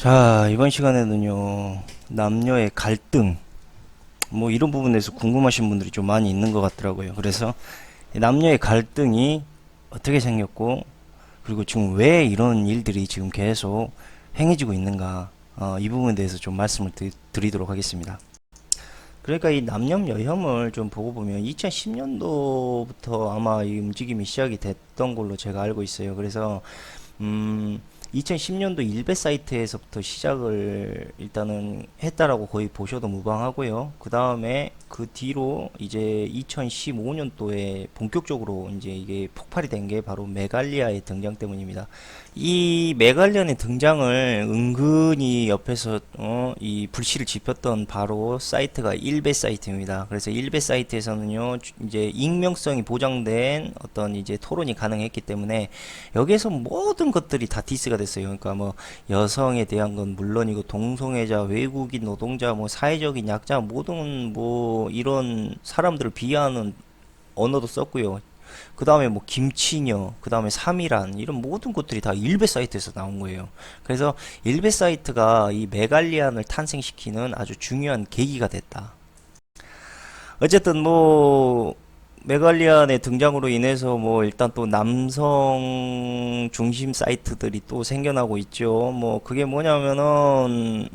자, 이번 시간에는요, 남녀의 갈등, 뭐 이런 부분에서 궁금하신 분들이 좀 많이 있는 것 같더라고요. 그래서 이 남녀의 갈등이 어떻게 생겼고, 그리고 지금 왜 이런 일들이 지금 계속 행해지고 있는가, 이 부분에 대해서 좀 말씀을 드리도록 하겠습니다. 그러니까 이 남녀여혐을 좀 보고 보면 2010년도부터 아마 이 움직임이 시작이 됐던 걸로 제가 알고 있어요. 그래서 2010년도 일베 사이트에서부터 시작을 일단은 했다라고 거의 보셔도 무방하고요. 그 다음에 그 뒤로 이제 2015년도에 본격적으로 이제 이게 폭발이 된 게 바로 메갈리아의 등장 때문입니다. 이 메갈리아의 등장을 은근히 옆에서 이 불씨를 지폈던 바로 사이트가 일베 사이트입니다. 그래서 일베 사이트에서는요 이제 익명성이 보장된 어떤 이제 토론이 가능했기 때문에 여기에서 모든 것들이 다 디스가 됐어요. 그러니까 뭐 여성에 대한 건 물론이고 동성애자, 외국인 노동자, 뭐 사회적인 약자 모든 뭐 이런 사람들을 비하하는 언어도 썼고요. 그 다음에 뭐 김치녀, 그 다음에 삼이란 이런 모든 것들이 다 일베 사이트에서 나온 거예요. 그래서 일베 사이트가 이 메갈리안을 탄생시키는 아주 중요한 계기가 됐다. 어쨌든 뭐 메갈리안의 등장으로 인해서 뭐 일단 또 남성 중심 사이트들이 또 생겨나고 있죠. 뭐 그게 뭐냐면은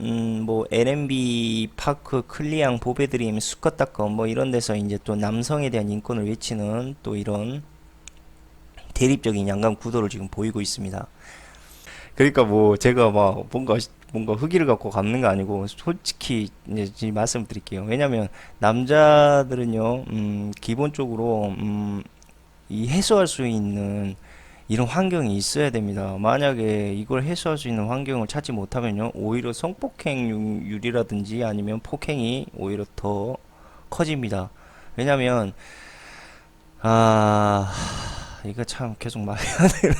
뭐 LMB 파크 클리앙 보배드림 수컷닷컴 뭐 이런 데서 이제 또 남성에 대한 인권을 외치는 또 이런 대립적인 양강 구도를 지금 보이고 있습니다. 그러니까 뭐 제가 막 뭔가 흑의를 갖고 갚는 거 아니고 솔직히 이제 지금 말씀드릴게요. 왜냐면 남자들은요, 기본적으로 이 해소할 수 있는 이런 환경이 있어야 됩니다. 만약에 이걸 해소할 수 있는 환경을 찾지 못하면요, 오히려 성폭행률이라든지 아니면 폭행이 오히려 더 커집니다. 왜냐면 아 이거 참 계속 말해야 되나?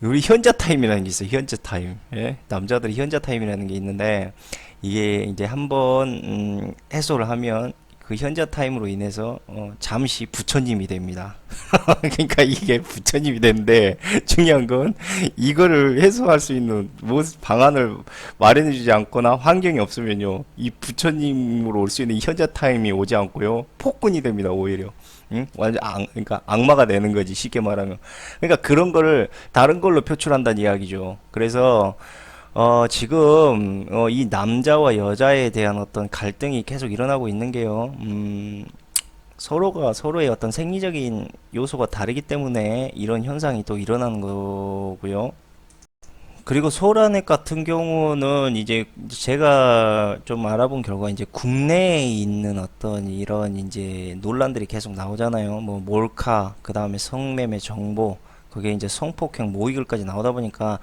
우리 현자 타임이라는 게 있어요. 현자 타임. 예? 남자들이 현자 타임이라는 게 있는데 이게 이제 한번 해소를 하면 그 현자 타임으로 인해서 잠시 부처님이 됩니다. 그러니까 이게 부처님이 되는데 중요한 건 이거를 해소할 수 있는 무슨 방안을 마련해주지 않거나 환경이 없으면요 이 부처님으로 올 수 있는 현자 타임이 오지 않고요 폭군이 됩니다 오히려. 응? 완전 그러니까 악마가 되는 거지 쉽게 말하면. 그러니까 그런 거를 다른 걸로 표출한다는 이야기죠. 그래서 지금 이 남자와 여자에 대한 어떤 갈등이 계속 일어나고 있는 게요. 서로가 서로의 어떤 생리적인 요소가 다르기 때문에 이런 현상이 또 일어나는 거고요. 그리고 소라넷 같은 경우는 이제 제가 좀 알아본 결과 이제 국내에 있는 어떤 이런 이제 논란들이 계속 나오잖아요. 뭐 몰카, 그 다음에 성매매 정보, 그게 이제 성폭행 모의글까지 나오다 보니까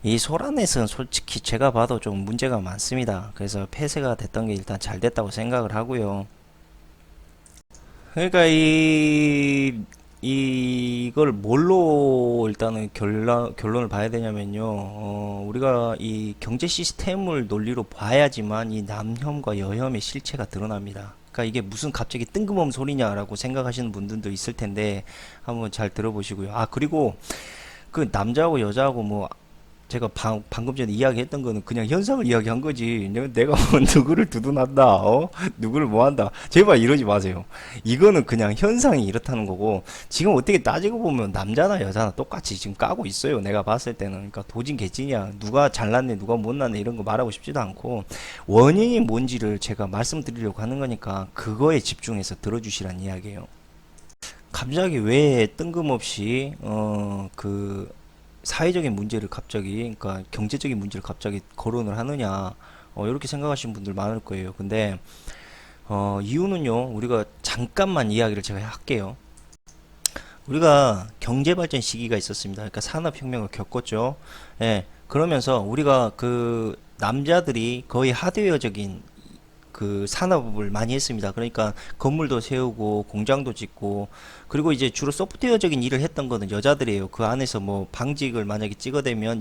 이 소라넷은 솔직히 제가 봐도 좀 문제가 많습니다. 그래서 폐쇄가 됐던 게 일단 잘 됐다고 생각을 하고요. 그러니까 이걸 뭘로 일단은 결론을 봐야 되냐면요. 우리가 이 경제 시스템을 논리로 봐야지만 이 남혐과 여혐의 실체가 드러납니다. 그러니까 이게 무슨 갑자기 뜬금없는 소리냐라고 생각하시는 분들도 있을 텐데 한번 잘 들어보시고요. 아, 그리고 그 남자하고 여자하고 뭐 제가 방금 전에 이야기했던 거는 그냥 현상을 이야기한 거지. 내가 뭐 누구를 두둔한다, 누구를 뭐 한다. 제발 이러지 마세요. 이거는 그냥 현상이 이렇다는 거고, 지금 어떻게 따지고 보면 남자나 여자나 똑같이 지금 까고 있어요. 내가 봤을 때는. 그러니까 도진 개찐이야. 누가 잘났네, 누가 못났네, 이런 거 말하고 싶지도 않고, 원인이 뭔지를 제가 말씀드리려고 하는 거니까, 그거에 집중해서 들어주시란 이야기예요. 갑자기 왜 뜬금없이, 사회적인 문제를 갑자기, 그러니까 경제적인 문제를 갑자기 거론을 하느냐, 이렇게 생각하시는 분들 많을 거예요. 근데 이유는요, 우리가 잠깐만 이야기를 제가 할게요. 우리가 경제 발전 시기가 있었습니다. 그러니까 산업혁명을 겪었죠. 예, 그러면서 우리가 그 남자들이 거의 하드웨어적인 그 산업을 많이 했습니다. 그러니까 건물도 세우고 공장도 짓고, 그리고 이제 주로 소프트웨어적인 일을 했던 거는 여자들이에요. 그 안에서 뭐 방직을 만약에 찍어대면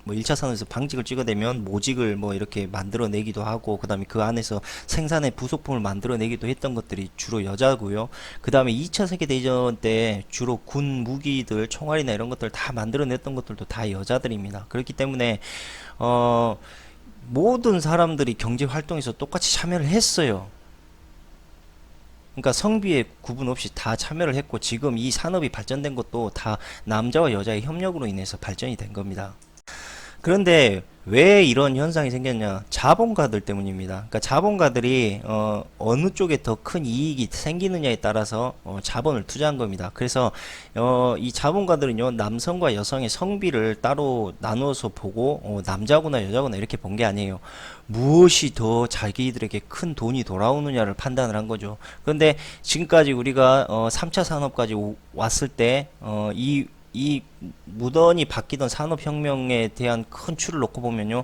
뭐 1차 산업에서 방직을 찍어내면 모직을 뭐 이렇게 만들어내기도 하고, 그 다음에 그 안에서 생산의 부속품을 만들어내기도 했던 것들이 주로 여자고요. 그 다음에 2차 세계대전 때 주로 군 무기들, 총알이나 이런 것들 다 만들어냈던 것들도 다 여자들입니다. 그렇기 때문에 어, 모든 사람들이 경제 활동에서 똑같이 참여를 했어요. 그러니까 성비에 구분 없이 다 참여를 했고, 지금 이 산업이 발전된 것도 다 남자와 여자의 협력으로 인해서 발전이 된 겁니다. 그런데 왜 이런 현상이 생겼냐? 자본가들 때문입니다. 그러니까 자본가들이 어느 쪽에 더 큰 이익이 생기느냐에 따라서 자본을 투자한 겁니다. 그래서 이 자본가들은요, 남성과 여성의 성비를 따로 나누어서 보고 남자구나 여자구나 이렇게 본 게 아니에요. 무엇이 더 자기들에게 큰 돈이 돌아오느냐를 판단을 한 거죠. 그런데 지금까지 우리가 3차 산업까지 왔을 때 이 무던히 바뀌던 산업혁명에 대한 큰 추를 놓고 보면요,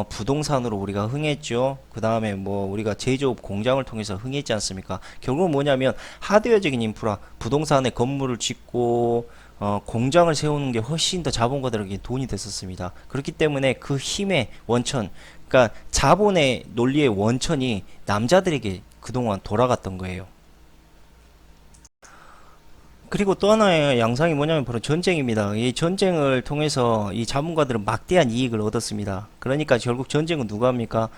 부동산으로 우리가 흥했죠. 그 다음에 뭐 우리가 제조업 공장을 통해서 흥했지 않습니까? 결국은 뭐냐면 하드웨어적인 인프라, 부동산에 건물을 짓고 공장을 세우는 게 훨씬 더 자본가들에게 돈이 됐었습니다. 그렇기 때문에 그 힘의 원천, 그러니까 자본의 논리의 원천이 남자들에게 그동안 돌아갔던 거예요. 그리고 또 하나의 양상이 뭐냐면 바로 전쟁입니다. 이 전쟁을 통해서 이 자본가들은 막대한 이익을 얻었습니다. 그러니까 결국 전쟁은 누가 합니까?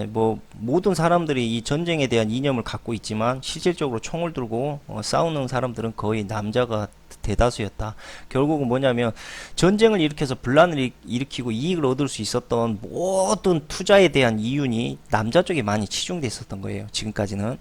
뭐 모든 사람들이 이 전쟁에 대한 이념을 갖고 있지만 실질적으로 총을 들고 싸우는 사람들은 거의 남자가 대다수였다. 결국은 뭐냐면 전쟁을 일으켜서 분란을 일으키고 이익을 얻을 수 있었던 모든 투자에 대한 이윤이 남자 쪽에 많이 치중돼 있었던 거예요. 지금까지는.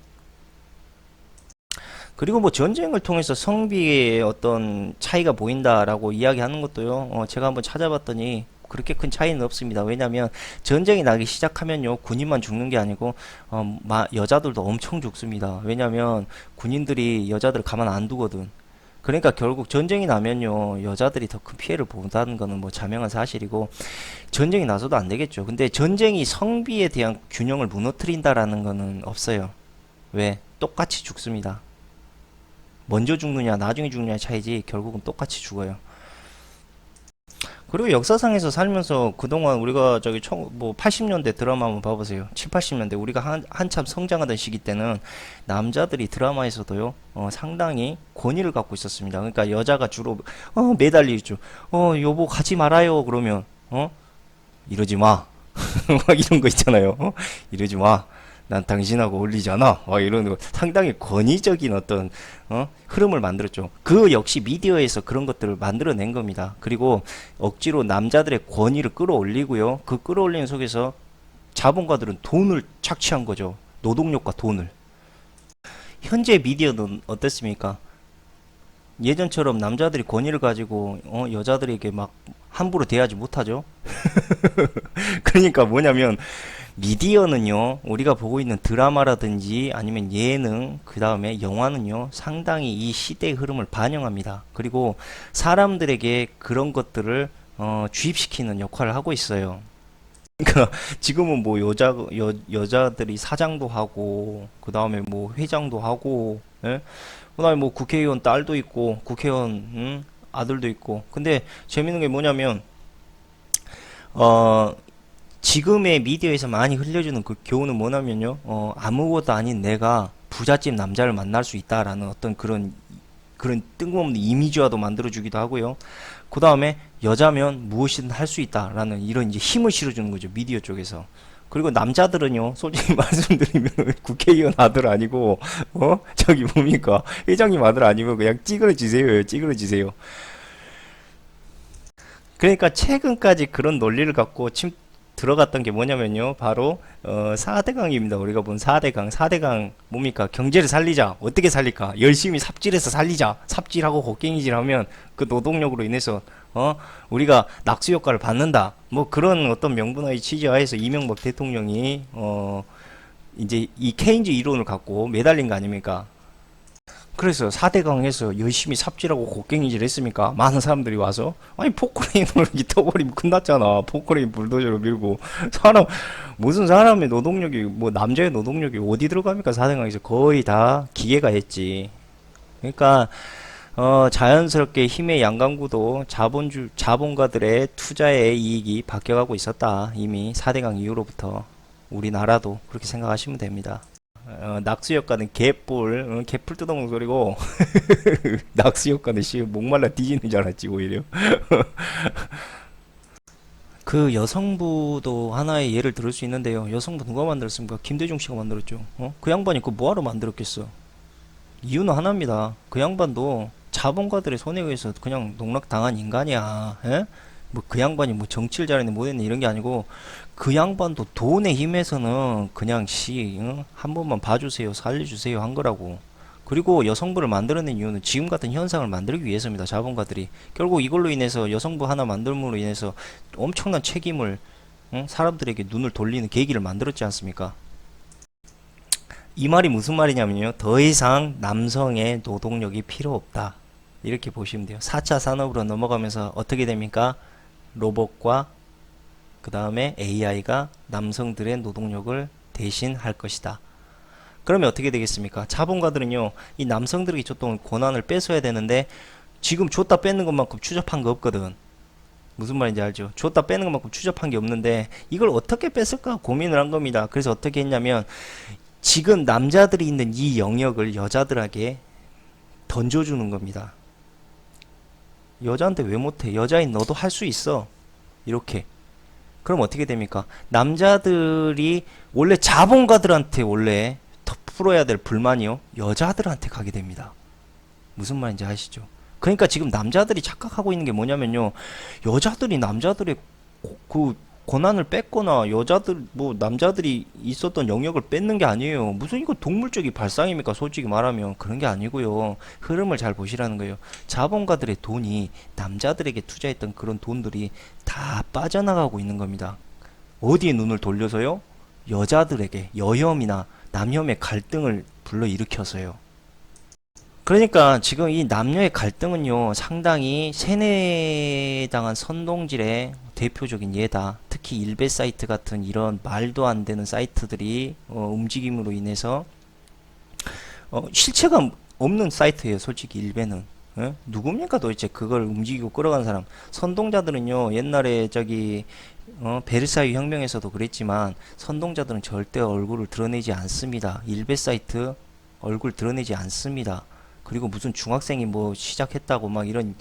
그리고 뭐 전쟁을 통해서 성비의 어떤 차이가 보인다라고 이야기하는 것도요, 제가 한번 찾아봤더니 그렇게 큰 차이는 없습니다. 왜냐하면 전쟁이 나기 시작하면요, 군인만 죽는 게 아니고 여자들도 엄청 죽습니다. 왜냐하면 군인들이 여자들을 가만 안 두거든. 그러니까 결국 전쟁이 나면요, 여자들이 더 큰 피해를 본다는 거는 뭐 자명한 사실이고, 전쟁이 나서도 안 되겠죠. 근데 전쟁이 성비에 대한 균형을 무너뜨린다라는 거는 없어요. 왜? 똑같이 죽습니다. 먼저 죽느냐 나중에 죽느냐의 차이지 결국은 똑같이 죽어요. 그리고 역사상에서 살면서 그동안 우리가 저기 뭐 80년대 드라마 한번 봐보세요. 7, 80년대 우리가 한참 성장하던 시기 때는 남자들이 드라마에서도요, 상당히 권위를 갖고 있었습니다. 그러니까 여자가 주로 매달리죠. 여보 가지 말아요. 그러면 이러지 마. 막 이런 거 있잖아요. 이러지 마. 난 당신하고 어울리지 않아. 이런 거 상당히 권위적인 어떤 흐름을 만들었죠. 그 역시 미디어에서 그런 것들을 만들어낸 겁니다. 그리고 억지로 남자들의 권위를 끌어올리고요. 그 끌어올리는 속에서 자본가들은 돈을 착취한 거죠. 노동력과 돈을. 현재 미디어는 어떻습니까? 예전처럼 남자들이 권위를 가지고 여자들에게 막 함부로 대하지 못하죠. 그러니까 뭐냐면 미디어는요, 우리가 보고 있는 드라마라든지 아니면 예능, 그 다음에 영화는요, 상당히 이 시대의 흐름을 반영합니다. 그리고 사람들에게 그런 것들을 주입시키는 역할을 하고 있어요. 그러니까 지금은 뭐 여자들이 사장도 하고, 그 다음에 뭐 회장도 하고, 예? 그 다음에 뭐 국회의원 딸도 있고, 국회의원 아들도 있고. 근데 재밌는 게 뭐냐면 어 지금의 미디어에서 많이 흘려주는 그 교훈은 뭐냐면요, 아무것도 아닌 내가 부잣집 남자를 만날 수 있다라는 어떤 그런 뜬금없는 이미지화도 만들어주기도 하고요. 그 다음에 여자면 무엇이든 할 수 있다라는 이런 이제 힘을 실어주는 거죠, 미디어 쪽에서. 그리고 남자들은요, 솔직히 말씀드리면 국회의원 아들 아니고 저기 뭡니까, 회장님 아들 아니고 그냥 찌그러지세요, 찌그러지세요. 그러니까 최근까지 그런 논리를 갖고 들어갔던 게 뭐냐면요, 바로 4대강입니다. 우리가 본 4대강. 4대강 뭡니까? 경제를 살리자. 어떻게 살릴까? 열심히 삽질해서 살리자. 삽질하고 곡괭이질하면 그 노동력으로 인해서 우리가 낙수 효과를 받는다. 뭐 그런 어떤 명분의 취지하에서 이명박 대통령이 이제 이 케인즈 이론을 갖고 매달린 거 아닙니까? 그래서 4대강에서 열심히 삽질하고 곡괭이질 했습니까? 많은 사람들이 와서. 아니 포크레인으로 터버리면 끝났잖아. 포크레인 불도저로 밀고. 무슨 사람의 노동력이, 뭐 남자의 노동력이 어디 들어갑니까? 4대강에서 거의 다 기계가 했지. 그러니까 자연스럽게 힘의 양강구도 자본가들의 투자의 이익이 바뀌어가고 있었다. 이미 4대강 이후로부터 우리나라도 그렇게 생각하시면 됩니다. 낙수효과는 개뿔, 개뿔 뜯어먹는 소리고 낙수효과는 목말라 뒤지는 줄 알았지 오히려. 그 여성부도 하나의 예를 들을 수 있는데요. 여성부 누가 만들었습니까? 김대중 씨가 만들었죠. 그 양반이 그 뭐하러 만들었겠어? 이유는 하나입니다. 그 양반도 자본가들의 손에 의해서 그냥 농락당한 인간이야. 에? 뭐 그 양반이 뭐 정치를 잘했네 못했네 이런 게 아니고 그 양반도 돈의 힘에서는 그냥 한 번만 봐주세요 살려주세요 한 거라고. 그리고 여성부를 만들어낸 이유는 지금 같은 현상을 만들기 위해서입니다. 자본가들이 결국 이걸로 인해서 여성부 하나 만들므로 인해서 엄청난 책임을 사람들에게 눈을 돌리는 계기를 만들었지 않습니까? 이 말이 무슨 말이냐면요. 더 이상 남성의 노동력이 필요 없다. 이렇게 보시면 돼요. 4차 산업으로 넘어가면서 어떻게 됩니까? 로봇과 그 다음에 AI가 남성들의 노동력을 대신할 것이다. 그러면 어떻게 되겠습니까? 자본가들은요, 이 남성들에게 줬던 권한을 뺏어야 되는데, 지금 줬다 뺏는 것만큼 추잡한 거 없거든. 무슨 말인지 알죠? 줬다 빼는 것만큼 추잡한 게 없는데, 이걸 어떻게 뺏을까 고민을 한 겁니다. 그래서 어떻게 했냐면, 지금 남자들이 있는 이 영역을 여자들에게 던져주는 겁니다. 여자한테 왜 못해? 여자인 너도 할 수 있어. 이렇게. 그럼 어떻게 됩니까? 남자들이 원래 자본가들한테 원래 더 풀어야 될 불만이요. 여자들한테 가게 됩니다. 무슨 말인지 아시죠? 그러니까 지금 남자들이 착각하고 있는 게 뭐냐면요. 여자들이 남자들의 그 권한을 뺏거나 여자들 뭐 남자들이 있었던 영역을 뺏는 게 아니에요. 무슨 이거 동물적인 발상입니까? 솔직히 말하면 그런 게 아니고요. 흐름을 잘 보시라는 거예요. 자본가들의 돈이 남자들에게 투자했던 그런 돈들이 다 빠져나가고 있는 겁니다. 어디에 눈을 돌려서요? 여자들에게 여혐이나 남혐의 갈등을 불러일으켜서요. 그러니까 지금 이 남녀의 갈등은요 상당히 세뇌당한 선동질의 대표적인 예다. 특히 일베 사이트 같은 이런 말도 안 되는 사이트들이 움직임으로 인해서 실체가 없는 사이트예요. 솔직히 일베는. 예? 누굽니까 도대체 그걸 움직이고 끌어간 사람. 선동자들은요 옛날에 저기 베르사유 혁명에서도 그랬지만 선동자들은 절대 얼굴을 드러내지 않습니다. 일베 사이트 얼굴 드러내지 않습니다. 그리고 무슨 중학생이 뭐 시작했다고 막 이런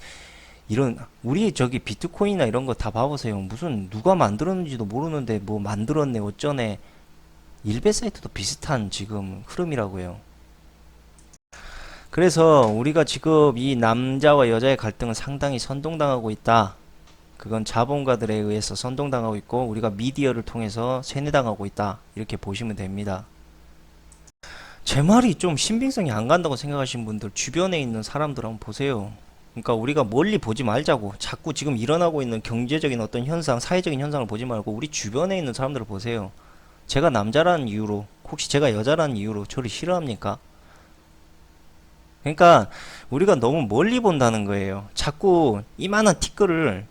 우리 저기 비트코인이나 이런 거 다 봐보세요. 무슨 누가 만들었는지도 모르는데 뭐 만들었네 어쩌네. 일베 사이트도 비슷한 지금 흐름이라고요. 그래서 우리가 지금 이 남자와 여자의 갈등은 상당히 선동당하고 있다. 그건 자본가들에 의해서 선동당하고 있고 우리가 미디어를 통해서 세뇌당하고 있다. 이렇게 보시면 됩니다. 제 말이 좀 신빙성이 안 간다고 생각하시는 분들 주변에 있는 사람들 한번 보세요. 그러니까 우리가 멀리 보지 말자고. 자꾸 지금 일어나고 있는 경제적인 어떤 현상, 사회적인 현상을 보지 말고 우리 주변에 있는 사람들을 보세요. 제가 남자라는 이유로, 혹시 제가 여자라는 이유로 저를 싫어합니까? 그러니까 우리가 너무 멀리 본다는 거예요. 자꾸 이만한 티끌을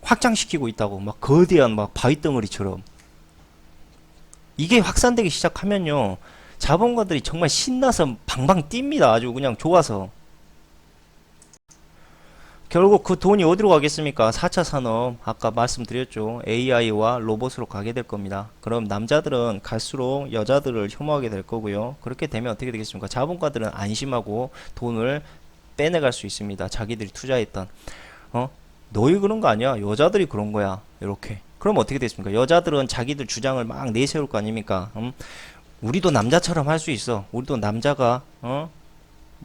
확장시키고 있다고. 막 거대한 막 바위덩어리처럼. 이게 확산되기 시작하면요. 자본가들이 정말 신나서 방방 뜁니다. 아주 그냥 좋아서. 결국 그 돈이 어디로 가겠습니까? 4차 산업, 아까 말씀드렸죠. AI와 로봇으로 가게 될 겁니다. 그럼 남자들은 갈수록 여자들을 혐오하게 될 거고요. 그렇게 되면 어떻게 되겠습니까? 자본가들은 안심하고 돈을 빼내갈 수 있습니다. 자기들이 투자했던. 너희 그런 거 아니야? 여자들이 그런 거야. 이렇게. 그럼 어떻게 되겠습니까? 여자들은 자기들 주장을 막 내세울 거 아닙니까? 우리도 남자처럼 할 수 있어. 우리도 남자가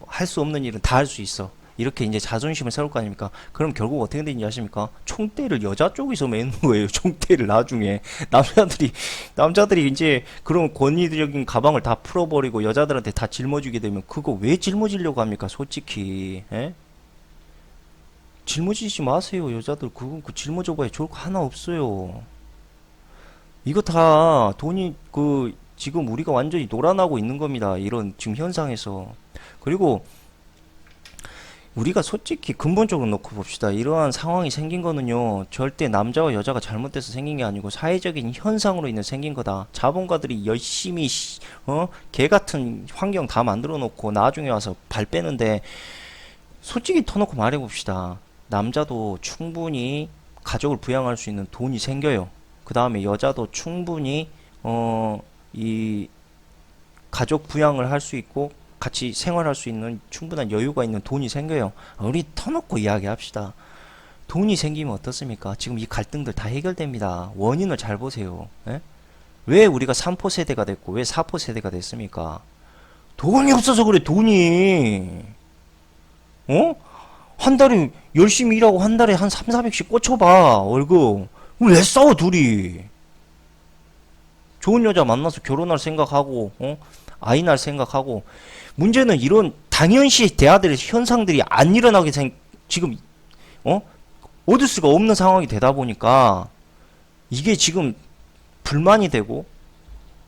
할 수 없는 일은 다 할 수 있어. 이렇게 이제 자존심을 세울 거 아닙니까? 그럼 결국 어떻게 되는지 아십니까? 총대를 여자 쪽에서 매는 거예요. 총대를 나중에 남자들이 이제 그런 권위적인 가방을 다 풀어버리고 여자들한테 다 짊어지게 되면 그거 왜 짊어지려고 합니까? 솔직히 에? 짊어지지 마세요. 여자들 그거 짊어져봐야 좋을 거 하나 없어요. 이거 다 돈이 지금 우리가 완전히 놀아나고 있는 겁니다. 이런 지금 현상에서. 그리고 우리가 솔직히 근본적으로 놓고 봅시다. 이러한 상황이 생긴 거는요, 절대 남자와 여자가 잘못돼서 생긴 게 아니고 사회적인 현상으로 인해 생긴 거다. 자본가들이 열심히 개 같은 환경 다 만들어 놓고 나중에 와서 발 빼는데 솔직히 터놓고 말해봅시다. 남자도 충분히 가족을 부양할 수 있는 돈이 생겨요. 그 다음에 여자도 충분히 이 가족 부양을 할 수 있고 같이 생활할 수 있는 충분한 여유가 있는 돈이 생겨요. 우리 터놓고 이야기합시다. 돈이 생기면 어떻습니까? 지금 이 갈등들 다 해결됩니다. 원인을 잘 보세요. 예? 왜 우리가 3포 세대가 됐고 왜 4포 세대가 됐습니까? 돈이 없어서 그래, 돈이. 어? 한 달에 열심히 일하고 한 달에 한 3, 400씩 꽂혀봐, 월급. 왜 싸워, 둘이? 좋은 여자 만나서 결혼할 생각하고, 아이 낳을 생각하고. 문제는 이런 당연시 돼야 될 현상들이 안 일어나게 지금, 어? 얻을 수가 없는 상황이 되다 보니까 이게 지금 불만이 되고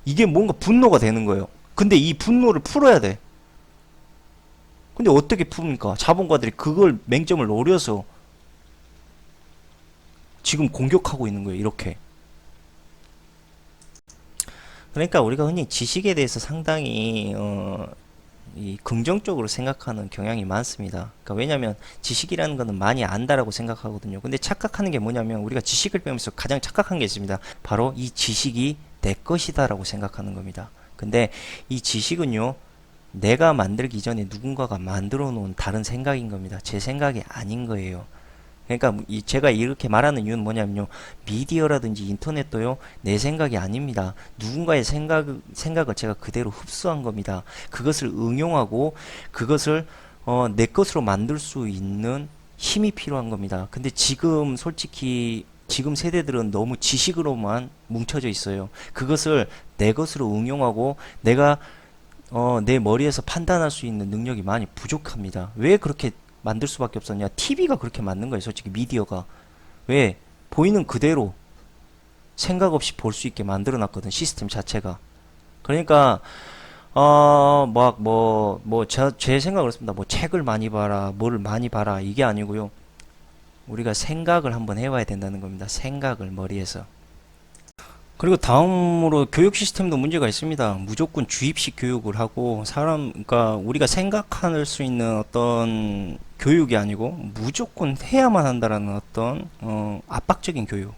이게 뭔가 분노가 되는 거예요. 근데 이 분노를 풀어야 돼. 근데 어떻게 풉니까? 자본가들이 그걸 맹점을 노려서 지금 공격하고 있는 거예요. 이렇게. 그러니까 우리가 흔히 지식에 대해서 상당히 이 긍정적으로 생각하는 경향이 많습니다. 그러니까 왜냐하면 지식이라는 거는 많이 안다라고 생각하거든요. 근데 착각하는 게 뭐냐면 우리가 지식을 배우면서 가장 착각한 게 있습니다. 바로 이 지식이 내 것이다라고 생각하는 겁니다. 근데 이 지식은요, 내가 만들기 전에 누군가가 만들어 놓은 다른 생각인 겁니다. 제 생각이 아닌 거예요. 그러니까 제가 이렇게 말하는 이유는 뭐냐면요, 미디어라든지 인터넷도요 내 생각이 아닙니다. 누군가의 생각을 제가 그대로 흡수한 겁니다. 그것을 응용하고 그것을 내 것으로 만들 수 있는 힘이 필요한 겁니다. 근데 지금 솔직히 지금 세대들은 너무 지식으로만 뭉쳐져 있어요. 그것을 내 것으로 응용하고 내가 내 머리에서 판단할 수 있는 능력이 많이 부족합니다. 왜 그렇게 만들 수밖에 없었냐? TV가 그렇게 만든 거예요. 솔직히 미디어가. 왜? 보이는 그대로 생각 없이 볼 수 있게 만들어 놨거든. 시스템 자체가. 그러니까 제 생각은 그렇습니다. 뭐 책을 많이 봐라, 뭐를 많이 봐라, 이게 아니고요. 우리가 생각을 한번 해봐야 된다는 겁니다. 생각을 머리에서. 그리고 다음으로 교육 시스템도 문제가 있습니다. 무조건 주입식 교육을 하고 그러니까 우리가 생각할 수 있는 어떤 교육이 아니고 무조건 해야만 한다라는 어떤 압박적인 교육,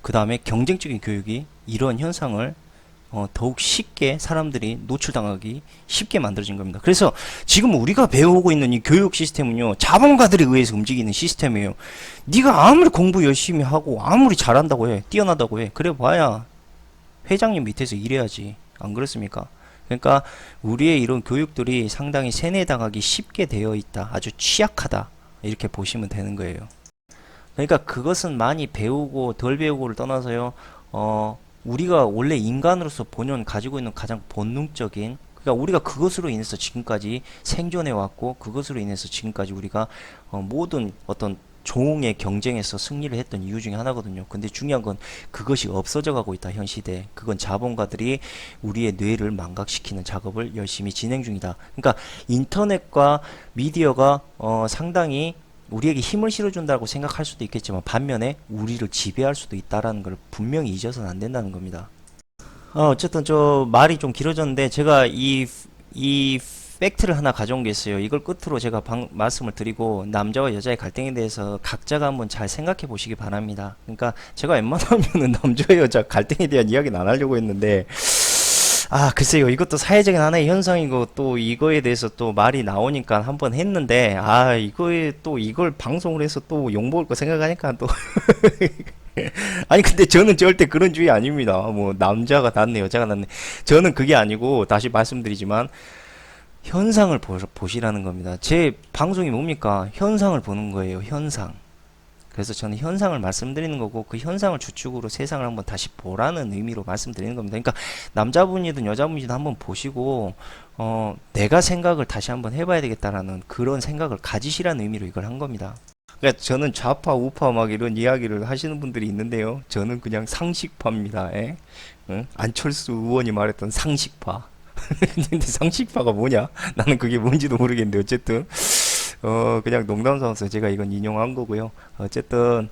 그 다음에 경쟁적인 교육이 이런 현상을 더욱 쉽게 사람들이 노출당하기 쉽게 만들어진 겁니다. 그래서 지금 우리가 배우고 있는 이 교육 시스템은요, 자본가들에 의해서 움직이는 시스템이에요. 네가 아무리 공부 열심히 하고 아무리 잘한다고 해, 뛰어나다고 해, 그래 봐야 회장님 밑에서 일해야지. 안 그렇습니까? 그러니까 우리의 이런 교육들이 상당히 세뇌당하기 쉽게 되어 있다, 아주 취약하다, 이렇게 보시면 되는 거예요. 그러니까 그것은 많이 배우고 덜 배우고를 떠나서요, 우리가 원래 인간으로서 본연 가지고 있는 가장 본능적인, 그러니까 우리가 그것으로 인해서 지금까지 생존해 왔고 그것으로 인해서 지금까지 우리가 모든 어떤 종의 경쟁에서 승리를 했던 이유 중에 하나거든요. 근데 중요한 건 그것이 없어져 가고 있다, 현 시대에. 그건 자본가들이 우리의 뇌를 망각시키는 작업을 열심히 진행 중이다. 그러니까 인터넷과 미디어가 상당히 우리에게 힘을 실어준다고 생각할 수도 있겠지만 반면에 우리를 지배할 수도 있다라는 걸 분명히 잊어서는 안 된다는 겁니다. 어쨌든 저 말이 좀 길어졌는데 제가 이 팩트를 하나 가져온 게 있어요. 이걸 끝으로 제가 말씀을 드리고 남자와 여자의 갈등에 대해서 각자가 한번 잘 생각해 보시기 바랍니다. 그러니까 제가 웬만하면은 남자 여자 갈등에 대한 이야기는 안 하려고 했는데 글쎄요. 이것도 사회적인 하나의 현상이고 또 이거에 대해서 또 말이 나오니까 한번 했는데 이거에 또 이걸 방송을 해서 또 욕먹을 거 생각하니까 또 아니 근데 저는 절대 그런 주의 아닙니다. 뭐 남자가 낫네 여자가 낫네, 저는 그게 아니고 다시 말씀드리지만 현상을 보시라는 겁니다. 제 방송이 뭡니까? 현상을 보는 거예요. 현상. 그래서 저는 현상을 말씀드리는 거고 그 현상을 주축으로 세상을 한번 다시 보라는 의미로 말씀드리는 겁니다. 그러니까 남자분이든 여자분이든 한번 보시고 내가 생각을 다시 한번 해봐야 되겠다라는 그런 생각을 가지시라는 의미로 이걸 한 겁니다. 그러니까 저는 좌파 우파 막 이런 이야기를 하시는 분들이 있는데요, 저는 그냥 상식파입니다. 응? 안철수 의원이 말했던 상식파. 근데 상식파가 뭐냐? 나는 그게 뭔지도 모르겠는데 어쨌든 그냥 농담 삼아서 제가 이건 인용한 거고요. 어쨌든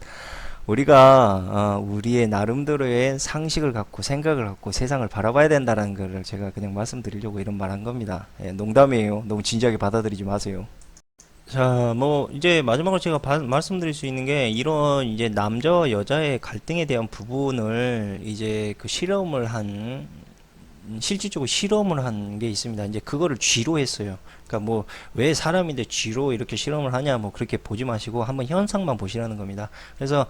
우리가 우리의 나름대로의 상식을 갖고 생각을 갖고 세상을 바라봐야 된다는 거를 제가 그냥 말씀드리려고 이런 말 한 겁니다. 농담이에요. 너무 진지하게 받아들이지 마세요. 자, 뭐 이제 마지막으로 제가 말씀드릴 수 있는 게 이런 이제 남자와 여자의 갈등에 대한 부분을 이제 그 실험을 한 실질적으로 실험을 한 게 있습니다. 이제 그거를 쥐로 했어요. 그러니까 뭐 왜 사람인데 쥐로 이렇게 실험을 하냐 뭐 그렇게 보지 마시고 한번 현상만 보시라는 겁니다. 그래서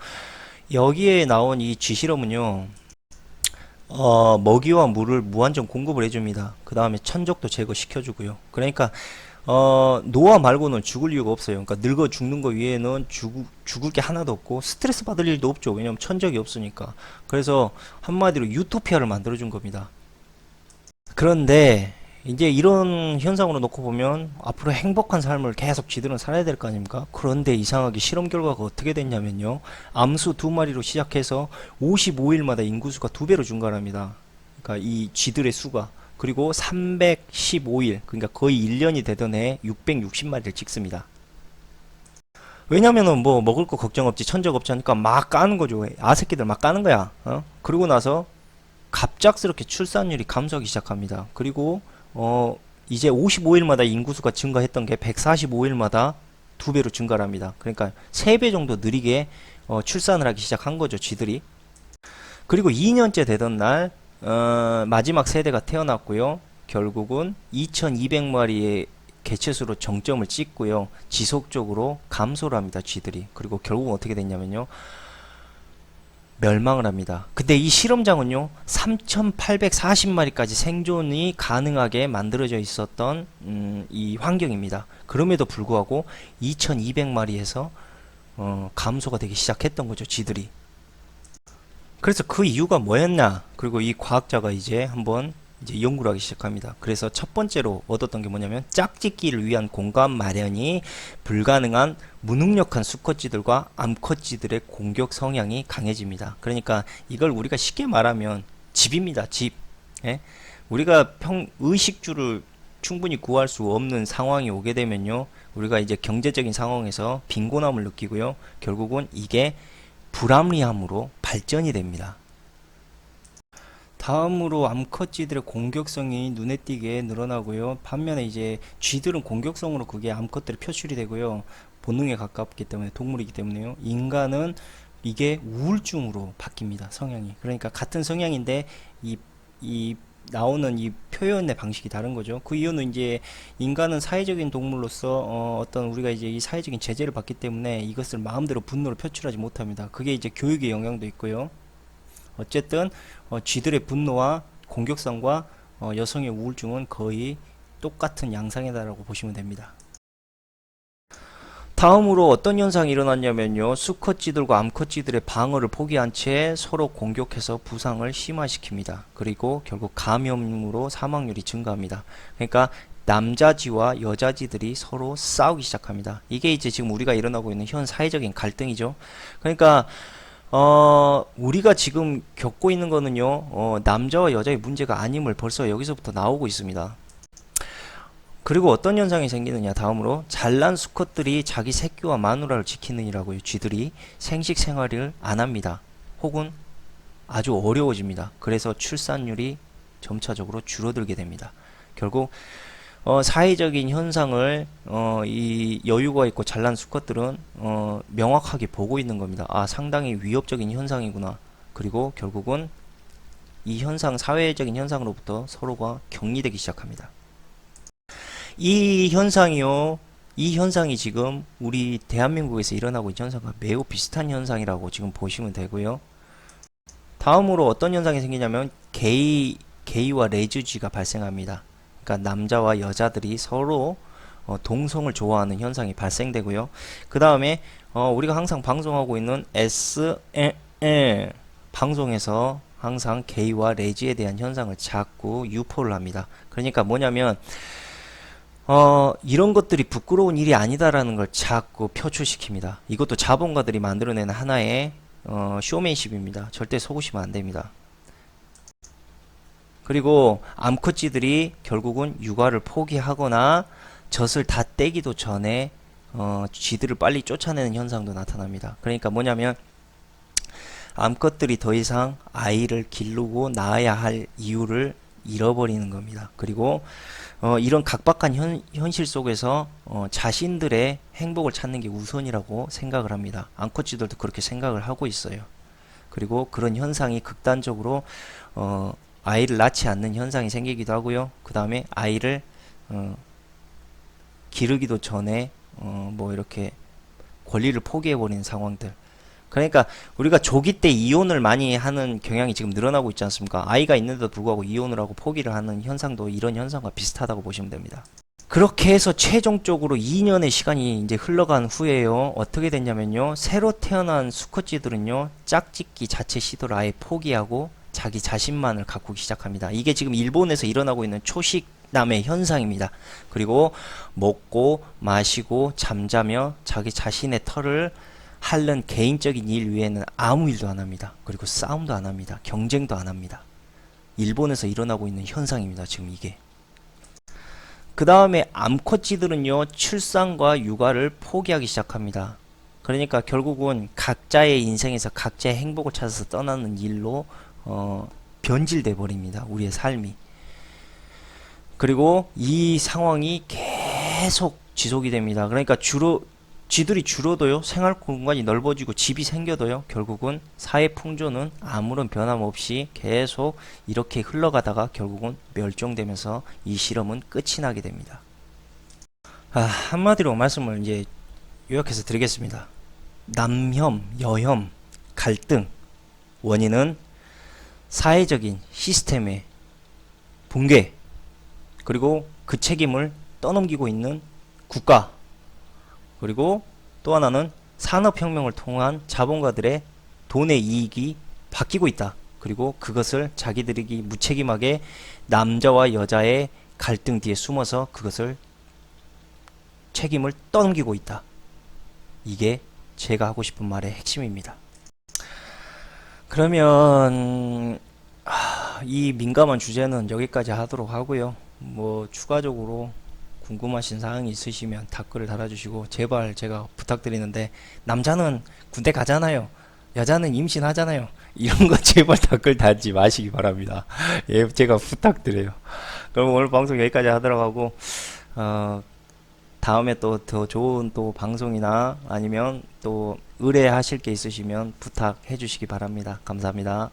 여기에 나온 이 쥐 실험은요. 먹이와 물을 무한정 공급을 해줍니다. 그 다음에 천적도 제거시켜주고요. 그러니까 노아 말고는 죽을 이유가 없어요. 그러니까 늙어 죽는 거 위에는 죽을 게 하나도 없고 스트레스 받을 일도 없죠. 왜냐면 천적이 없으니까. 그래서 한마디로 유토피아를 만들어준 겁니다. 그런데 이제 이런 현상으로 놓고 보면 앞으로 행복한 삶을 계속 지들은 살아야 될 거 아닙니까? 그런데 이상하게 실험 결과가 어떻게 됐냐면요. 암수 두 마리로 시작해서 55일마다 인구수가 두 배로 증가합니다. 그러니까 이 쥐들의 수가. 그리고 315일, 그러니까 거의 1년이 되던 해 660마리를 찍습니다. 왜냐면은 뭐 먹을 거 걱정 없지, 천적 없지 하니까 막 까는 거죠. 아새끼들 막 까는 거야. 그러고 나서 갑작스럽게 출산율이 감소하기 시작합니다. 그리고 이제 55일마다 인구수가 증가했던 게 145일마다 두 배로 증가를 합니다. 그러니까 3배 정도 느리게 출산을 하기 시작한 거죠, 쥐들이. 그리고 2년째 되던 날 마지막 세대가 태어났고요. 결국은 2200마리의 개체수로 정점을 찍고요. 지속적으로 감소를 합니다, 쥐들이. 그리고 결국은 어떻게 됐냐면요. 멸망을 합니다. 근데 이 실험장은요, 3840마리까지 생존이 가능하게 만들어져 있었던 이 환경입니다. 그럼에도 불구하고 2200마리에서 감소가 되기 시작했던 거죠, 쥐들이. 그래서 그 이유가 뭐였냐? 그리고 이 과학자가 이제 한번 이제 연구를 하기 시작합니다. 그래서 첫 번째로 얻었던 게 뭐냐면 짝짓기를 위한 공간 마련이 불가능한 무능력한 수컷쥐들과 암컷쥐들의 공격 성향이 강해집니다. 그러니까 이걸 우리가 쉽게 말하면 집입니다. 집. 예? 우리가 의식주를 충분히 구할 수 없는 상황이 오게 되면요. 우리가 이제 경제적인 상황에서 빈곤함을 느끼고요. 결국은 이게 불합리함으로 발전이 됩니다. 다음으로 암컷쥐들의 공격성이 눈에 띄게 늘어나고요. 반면에 이제 쥐들은 공격성으로 그게 암컷들이 표출이 되고요. 본능에 가깝기 때문에 동물이기 때문에요. 인간은 이게 우울증으로 바뀝니다. 성향이. 그러니까 같은 성향인데 이 나오는 이 표현의 방식이 다른 거죠. 그 이유는 이제 인간은 사회적인 동물로서 어떤 우리가 이제 이 사회적인 제재를 받기 때문에 이것을 마음대로 분노를 표출하지 못합니다. 그게 이제 교육의 영향도 있고요. 어쨌든 쥐들의 분노와 공격성과 여성의 우울증은 거의 똑같은 양상이다라고 보시면 됩니다. 다음으로 어떤 현상이 일어났냐면요. 수컷쥐들과 암컷쥐들의 방어를 포기한 채 서로 공격해서 부상을 심화시킵니다. 그리고 결국 감염으로 사망률이 증가합니다. 그러니까 남자쥐와 여자쥐들이 서로 싸우기 시작합니다. 이게 이제 지금 우리가 일어나고 있는 현 사회적인 갈등이죠. 그러니까 우리가 지금 겪고 있는 거는요, 남자와 여자의 문제가 아님을 벌써 여기서부터 나오고 있습니다. 그리고 어떤 현상이 생기느냐, 다음으로 잘난 수컷들이 자기 새끼와 마누라를 지키느니라고요. 쥐들이 생식 생활을 안 합니다. 혹은 아주 어려워집니다. 그래서 출산율이 점차적으로 줄어들게 됩니다. 결국 사회적인 현상을 이 여유가 있고 잘난 수컷들은 명확하게 보고 있는 겁니다. 아, 상당히 위협적인 현상이구나. 그리고 결국은 이 현상, 사회적인 현상으로부터 서로가 격리되기 시작합니다. 이 현상이요. 이 현상이 지금 우리 대한민국에서 일어나고 있는 현상과 매우 비슷한 현상이라고 지금 보시면 되고요. 다음으로 어떤 현상이 생기냐면 게이와 레즈쥐가 발생합니다. 그러니까 남자와 여자들이 서로 동성을 좋아하는 현상이 발생되고요. 그 다음에 우리가 항상 방송하고 있는 SNL 방송에서 항상 게이와 레즈에 대한 현상을 자꾸 유포를 합니다. 그러니까 뭐냐면 이런 것들이 부끄러운 일이 아니다라는 걸 자꾸 표출시킵니다. 이것도 자본가들이 만들어내는 하나의 쇼맨십입니다. 절대 속으시면 안 됩니다. 그리고 암컷쥐들이 결국은 육아를 포기하거나 젖을 다 떼기도 전에 쥐들을 빨리 쫓아내는 현상도 나타납니다. 그러니까 뭐냐면 암컷들이 더 이상 아이를 기르고 낳아야 할 이유를 잃어버리는 겁니다. 그리고 이런 각박한 현실 속에서 자신들의 행복을 찾는 게 우선이라고 생각을 합니다. 암코치들도 그렇게 생각을 하고 있어요. 그리고 그런 현상이 극단적으로 아이를 낳지 않는 현상이 생기기도 하고요. 그 다음에 아이를 기르기도 전에 뭐 이렇게 권리를 포기해버리는 상황들. 그러니까 우리가 조기 때 이혼을 많이 하는 경향이 지금 늘어나고 있지 않습니까? 아이가 있는데도 불구하고 이혼을 하고 포기를 하는 현상도 이런 현상과 비슷하다고 보시면 됩니다. 그렇게 해서 최종적으로 2년의 시간이 이제 흘러간 후에요. 어떻게 됐냐면요. 새로 태어난 수컷쥐들은요. 짝짓기 자체 시도를 아예 포기하고 자기 자신만을 가꾸기 시작합니다. 이게 지금 일본에서 일어나고 있는 초식남의 현상입니다. 그리고 먹고 마시고 잠자며 자기 자신의 털을 핥는 개인적인 일 외에는 아무 일도 안 합니다. 그리고 싸움도 안 합니다. 경쟁도 안 합니다. 일본에서 일어나고 있는 현상입니다. 지금 이게. 그 다음에 암컷쥐들은요. 출산과 육아를 포기하기 시작합니다. 그러니까 결국은 각자의 인생에서 각자의 행복을 찾아서 떠나는 일로 변질돼 버립니다. 우리의 삶이. 그리고 이 상황이 계속 지속이 됩니다. 그러니까 쥐들이 줄어도요. 생활 공간이 넓어지고 집이 생겨도요. 결국은 사회 풍조는 아무런 변함없이 계속 이렇게 흘러가다가 결국은 멸종되면서 이 실험은 끝이 나게 됩니다. 한마디로 말씀을 이제 요약해서 드리겠습니다. 남혐, 여혐, 갈등 원인은 사회적인 시스템의 붕괴, 그리고 그 책임을 떠넘기고 있는 국가, 그리고 또 하나는 산업혁명을 통한 자본가들의 돈의 이익이 바뀌고 있다. 그리고 그것을 자기들이 무책임하게 남자와 여자의 갈등 뒤에 숨어서 그것을 책임을 떠넘기고 있다. 이게 제가 하고 싶은 말의 핵심입니다. 그러면 이 민감한 주제는 여기까지 하도록 하고요. 뭐 추가적으로 궁금하신 사항이 있으시면 댓글을 달아주시고 제발 제가 부탁드리는데 남자는 군대 가잖아요. 여자는 임신하잖아요. 이런 거 제발 댓글 달지 마시기 바랍니다. 예, 제가 부탁드려요. 그럼 오늘 방송 여기까지 하도록 하고 다음에 또 더 좋은 또 방송이나 아니면 또 의뢰하실 게 있으시면 부탁해 주시기 바랍니다. 감사합니다.